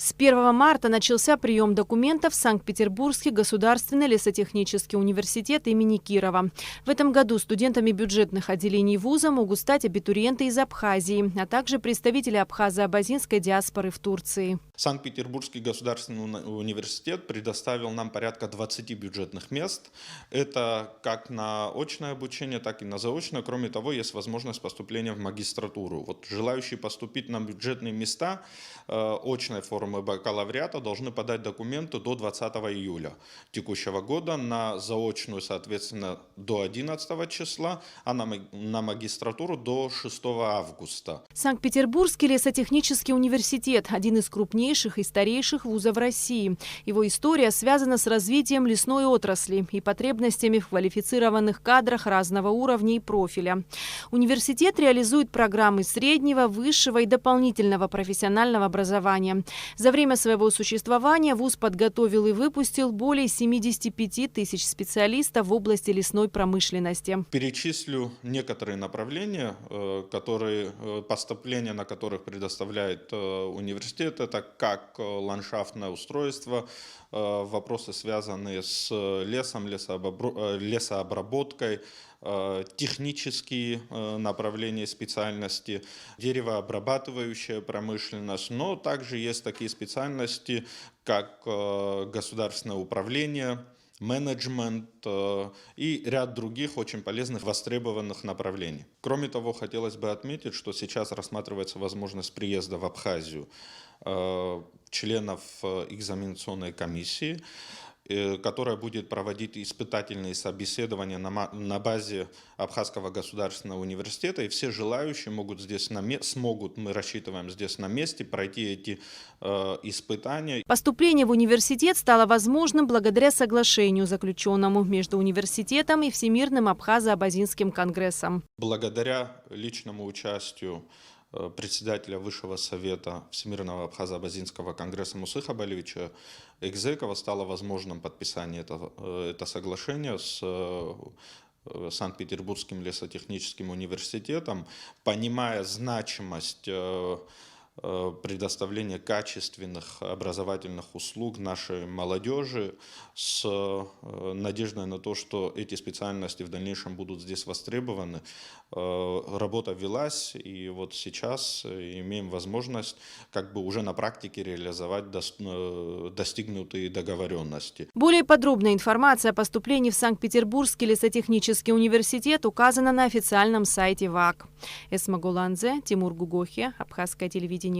С 1 марта начался прием документов в Санкт-Петербургский государственный лесотехнический университет имени Кирова. В этом году студентами бюджетных отделений вуза могут стать абитуриенты из Абхазии, а также представители абхазо-абазинской диаспоры в Турции. Санкт-Петербургский государственный университет предоставил нам порядка 20 бюджетных мест. Это как на очное обучение, так и на заочное. Кроме того, есть возможность поступления в магистратуру. Вот желающие поступить на бюджетные места очной формы бакалавриата должны подать документы до 20 июля текущего года, на заочную, соответственно, до 11 числа, а на магистратуру до 6 августа. Санкт-Петербургский лесотехнический университет – один из крупнейших и старейших вузов России. Его история связана с развитием лесной отрасли и потребностями в квалифицированных кадрах разного уровня и профиля. Университет реализует программы среднего, высшего и дополнительного профессионального образования. За время своего существования вуз подготовил и выпустил более 75 тысяч специалистов в области лесной промышленности. Перечислю некоторые направления, поступления на которых предоставляет университет. Это как ландшафтное устройство, вопросы, связанные с лесом, лесообработкой, технические направления специальности, деревообрабатывающая промышленность, но также есть такие специальности, как государственное управление, менеджмент и ряд других очень полезных, востребованных направлений. Кроме того, хотелось бы отметить, что сейчас рассматривается возможность приезда в Абхазию членов экзаменационной комиссии, которая будет проводить испытательные собеседования на базе Абхазского государственного университета. И все желающие смогут, мы рассчитываем, здесь на месте пройти эти испытания. Поступление в университет стало возможным благодаря соглашению, заключенному между университетом и Всемирным абхазо-абазинским конгрессом. Благодаря личному участию председателя Высшего совета Всемирного абхазо-абазинского конгресса Мусыха Балевича Экзекова стало возможным подписание это соглашение с Санкт-Петербургским лесотехническим университетом, понимая значимость предоставления качественных образовательных услуг нашей молодежи, с надеждой на то, что эти специальности в дальнейшем будут здесь востребованы. Работа велась, и вот сейчас имеем возможность уже на практике реализовать достигнутые договоренности. Более подробная информация о поступлении в Санкт-Петербургский лесотехнический университет указана на официальном сайте ВАК. Эсма Голанзе, Тимур Гугохи, Абхазское телевидение.